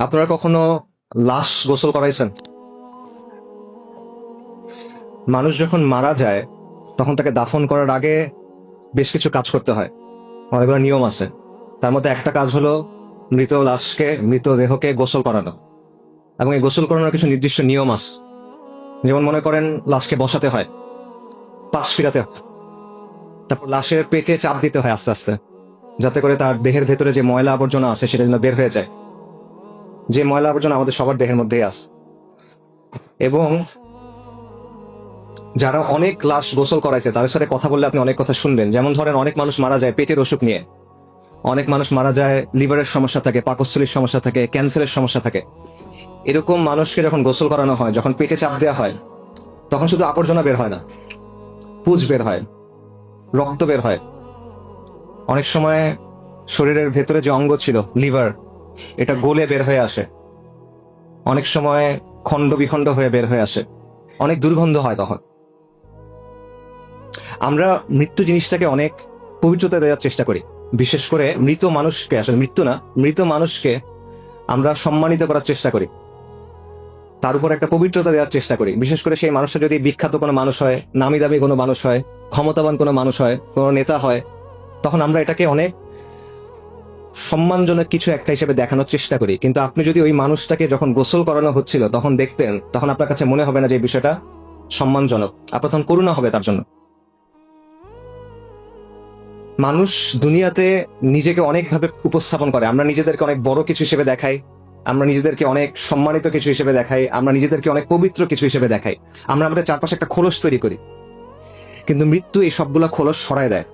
আপনারা কখনো লাশ গোসল করাইছেন? মানুষ যখন মারা যায় তখন তাকে দাফন করার আগে বেশ কিছু কাজ করতে হয়, অনেকগুলো নিয়ম আছে। তার মধ্যে একটা কাজ হলো মৃতদেহকে গোসল করানো, এবং এই গোসল করানোর কিছু নির্দিষ্ট নিয়ম আছে। যেমন মনে করেন, লাশকে বসাতে হয়, পাশ ফিরাতে হয়, তারপর লাশের পেটে চাপ দিতে হয় আস্তে আস্তে, যাতে করে তার দেহের ভেতরে যে ময়লা আবর্জনা আছে সেটা যেন বের হয়ে যায়। যে ময়লা আবর্জনা আমাদের সবার দেহের মধ্যেই আছে। এবং যারা অনেক লাশ গোসল করাইছে তাদের সাথে কথা বললে আপনি অনেক কথা শুনবেন। যেমন ধরেন, অনেক মানুষ মারা যায় পেটের অসুখ নিয়ে, অনেক মানুষ মারা যায় লিভারের সমস্যা থাকে, পাকস্থলীর সমস্যা থাকে, ক্যান্সারের সমস্যা থাকে। এরকম মানুষকে যখন গোসল করানো হয়, যখন পেটে চাপ দেওয়া হয়, তখন শুধু আবর্জনা বের হয় না, পুজ বের হয়, রক্ত বের হয়। অনেক সময় শরীরের ভেতরে যে অঙ্গ ছিল লিভার, এটা গলে বের হয়ে আসে। অনেক সময় খণ্ড বিখণ্ড হয়ে বের হয়ে আসে, অনেক দুর্গন্ধ হয়। তখন আমরা মৃত্যু জিনিসটাকে অনেক পবিত্রতা দেওয়ার চেষ্টা করি। বিশেষ করে মৃত মানুষকে, আসলে মৃত্যু না, মৃত মানুষকে আমরা সম্মানিত করার চেষ্টা করি, তার উপর একটা পবিত্রতা দেওয়ার চেষ্টা করি। বিশেষ করে সেই মানুষটা যদি বিখ্যাত কোনো মানুষ হয়, নামি দামি কোনো মানুষ হয়, ক্ষমতাবান কোনো মানুষ হয়, কোনো নেতা হয়, তখন আমরা এটাকে অনেক সম্মানজনক কিছু একটা হিসেবে দেখানোর চেষ্টা করি। কিন্তু আপনি যদি ওই মানুষটাকে যখন গোসল করানো হচ্ছিল তখন দেখতেন, তখন আপনার কাছে মনে হবে না যে এই বিষয়টা সম্মানজনক, আপনার তখন করুণা হবে তার জন্য। মানুষ দুনিয়াতে নিজেকে অনেকভাবে উপস্থাপন করে। আমরা নিজেদেরকে অনেক বড় কিছু হিসেবে দেখাই, আমরা নিজেদেরকে অনেক সম্মানিত কিছু হিসেবে দেখাই, আমরা নিজেদেরকে অনেক পবিত্র কিছু হিসেবে দেখাই। আমরা আমাদের চারপাশে একটা খোলস তৈরি করি, কিন্তু মৃত্যু এই সবগুলা খোলস সরায় দেয়।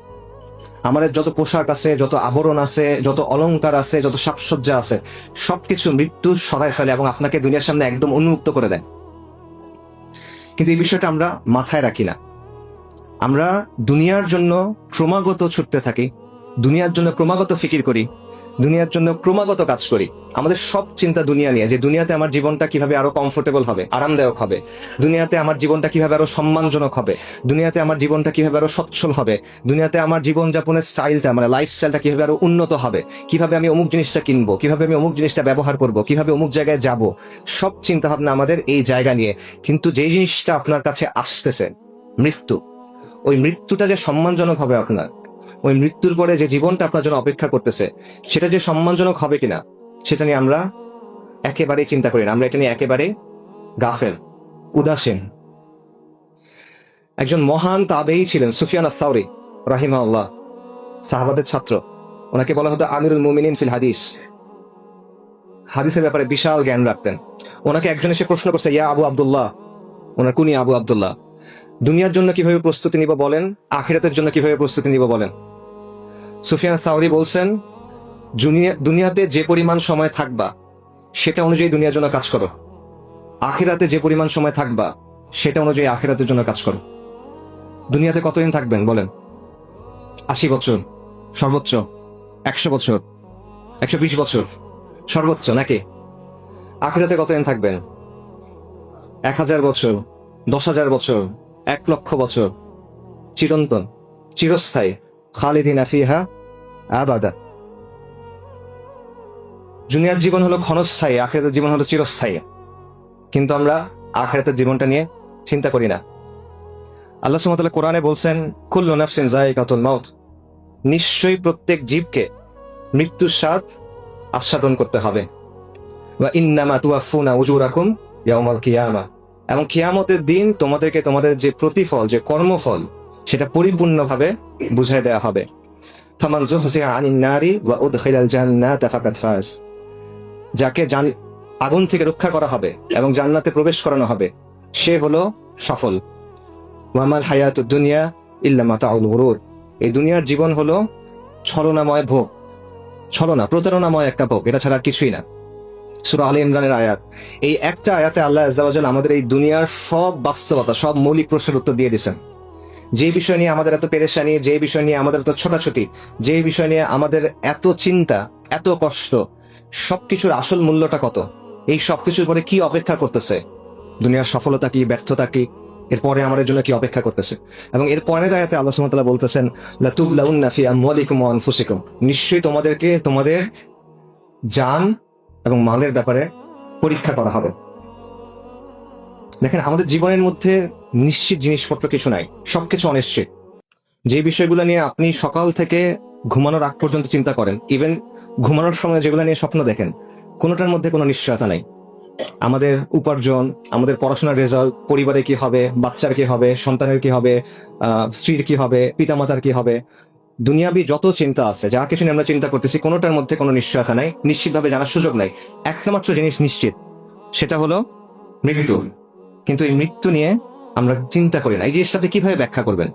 আমাদের যত পোশাক আছে, যত আবরণ আছে, যত অলংকার আছে, যত সাজসজ্জা আছে, সবকিছু মৃত্যু সরায় ফেলে এবং আপনাকে দুনিয়ার সামনে একদম উন্মুক্ত করে দেয়। কিন্তু এই বিষয়টা আমরা মাথায় রাখি না। আমরা দুনিয়ার জন্য ক্রমাগত ছুটতে থাকি, দুনিয়ার জন্য ক্রমাগত ফিকির করি, দুনিয়ার জন্য ক্রমাগত কাজ করি। আমাদের সব চিন্তা দুনিয়া নিয়ে, যে দুনিয়াতে আমার জীবনটা কিভাবে আরো কমফোর্টেবল হবে, আরামদায়ক হবে, দুনিয়াতে আমার জীবনটা কিভাবে আরো সম্মানজনক হবে, দুনিয়াতে আমার জীবনটা কিভাবে আরো সচ্ছল হবে, দুনিয়াতে আমার জীবনযাপনের স্টাইলটা, মানে লাইফস্টাইলটা কিভাবে আরো উন্নত হবে, কিভাবে আমি অমুক জিনিসটা কিনবো, কিভাবে আমি অমুক জিনিসটা ব্যবহার করব, কিভাবে অমুক জায়গায় যাব। সব চিন্তা ভাবনা আমাদের এই জায়গা নিয়ে। কিন্তু যে জিনিসটা আপনার কাছে আসতেছে, মৃত্যু, ওই মৃত্যুটা যে সম্মানজনক হবে আপনার, ওই মৃত্যুর পরে যে জীবনটা আপনার জন্য অপেক্ষা করতেছে, সেটা যে সম্মানজনক হবে কিনা, সেটা নিয়ে আমরা একেবারেই চিন্তা করি না। আমরা এটা নিয়ে একেবারে গাফেল, উদাসীন। একজন মহান তাবেঈ ছিলেন সুফিয়ান আস-সাওরী রাহিমাহুল্লাহ, সাহাবাদের ছাত্র। ওনাকে বলা হতো আমিরুল মুমিনিন ফিল হাদিস। হাদিসের ব্যাপারে বিশাল জ্ঞান রাখতেন। ওনাকে একজন এসে প্রশ্ন করছে, ইয়া আবু আব্দুল্লাহ, ওনার কুনিয়া আবু আব্দুল্লাহ, দুনিয়ার জন্য কিভাবে প্রস্তুতি নিব বলেন, আখিরাতের জন্য কিভাবে প্রস্তুতি নিব বলেন। সুফিয়ান সাউরি বলছেন, দুনিয়াতে যে পরিমাণ সময় থাকবা সেটা অনুযায়ী দুনিয়ার জন্য কাজ করো, আখিরাতে যে পরিমাণ সময় থাকবা সেটা অনুযায়ী আখিরাতের জন্য কাজ করো। দুনিয়াতে কতদিন থাকবেন বলেন? 80 বছর সর্বোচ্চ, 100 বছর, 120 বছর সর্বোচ্চ, নাকি? আখিরাতে কতদিন থাকবেন? 1000 বছর, 10,000 বছর, 1,00,000 বছর, চিরন্তন, চিরস্থায়ী, খালিদিনা ফিহা আবাদা। দুনিয়ার জীবন হলো ক্ষণস্থায়ী, আখিরাতের জীবন হলো চিরস্থায়ী। কিন্তু আমরা আখিরাতের জীবনটা নিয়ে চিন্তা করি না। আল্লাহ সুবহানাহু ওয়া তাআলা কোরআনে বলছেন, কুল্লু নাফসিন যায়িকাতুল মাউত, নিশ্চয়ই প্রত্যেক জীবকে মৃত্যুর স্বাদ আস্বাদন করতে হবে। ওয়া ইন্নামা তুওয়াফফুনা উজুরাকুম ইয়াউমাল কিয়ামাহ, এবং কিয়ামতের দিন তোমাদেরকে তোমাদের যে প্রতিফল, যে কর্মফল, সেটা পরিপূর্ণভাবে বুঝাই দেওয়া হবে। ফামান যুহজিহা আনিন নারি ওয়া উদখিলাল জান্নাতা ফাকাদ ফাজ, যাকে আগুন থেকে রক্ষা করা হবে এবং জান্নাতে প্রবেশ করানো হবে, সে হলো সফল। ওয়ামাল হায়াতুদ দুনিয়া ইল্লা মাতাউল গুরুর, এই দুনিয়ার জীবন হলো ছলনাময় ভোগ, ছলনা, প্রতারণাময় একটা ভোগ, এটা ছাড়া আর কিছুই না। সূরা আলে ইমরানের আয়াত। এই একটা আয়াতে আল্লাহ আযজা ওয়া জাল্লা আমাদের এই দুনিয়ার সব বাস্তবতা, সব মৌলিক প্রশ্নের উত্তর দিয়ে দিয়েছেন। যে বিষয় নিয়ে আমাদের এত পেরেশানি, যে বিষয় নিয়ে আমাদের এত ছোটাছুটি, যে বিষয় নিয়ে আমাদের এত চিন্তা, এত কষ্ট, সবকিছুর আসল মূল্যটা কত, এই সবকিছুর পরে কি অপেক্ষা করতেছে, দুনিয়ার সফলতা কি, ব্যর্থতা কি, এরপরে আমাদের জন্য কি অপেক্ষা করতেছে। এবং এর পরের আয়াতে আল্লাহ সুবহানাহু ওয়া তাআলা বলতেছেন, লাতুবলাউন্না ফি আমওয়ালিকুম ওয়া আনফুসিকুম, নিশ্চয়ই তোমাদেরকে তোমাদের জান এবং মালের ব্যাপারে পরীক্ষা করা হবে। দেখেন, আমাদের জীবনের মধ্যে নিশ্চিত জিনিসপত্র কিছু নাই, সবকিছু অনিশ্চিত। যে বিষয়গুলো নিয়ে আপনি সকাল থেকে ঘুমানোর আগ পর্যন্ত চিন্তা করেন, ইভেন ঘুমানোর সময় যেগুলো নিয়ে স্বপ্ন দেখেন, কোনোটার মধ্যে কোনো নিশ্চয়তা নাই। আমাদের উপার্জন, আমাদের পড়াশোনার রেজাল্ট, পরিবারে কি হবে, বাচ্চার কি হবে, সন্তানের কি হবে, স্ত্রীর কি হবে, পিতামাতার কি হবে, দুনিয়াবি যত চিন্তা আছে, যা কিছু নিয়ে আমরা চিন্তা করতেছি, কোনোটার মধ্যে কোনো নিশ্চয়তা নাই, নিশ্চিতভাবে জানার সুযোগ নাই। একটা মাত্র জিনিস নিশ্চিত, সেটা হলো মৃত্যু। কিন্তু এই মৃত্যু নিয়ে আমরা চিন্তা করি না। এই জিনিসটাতে কিভাবে ব্যাখ্যা করবেন?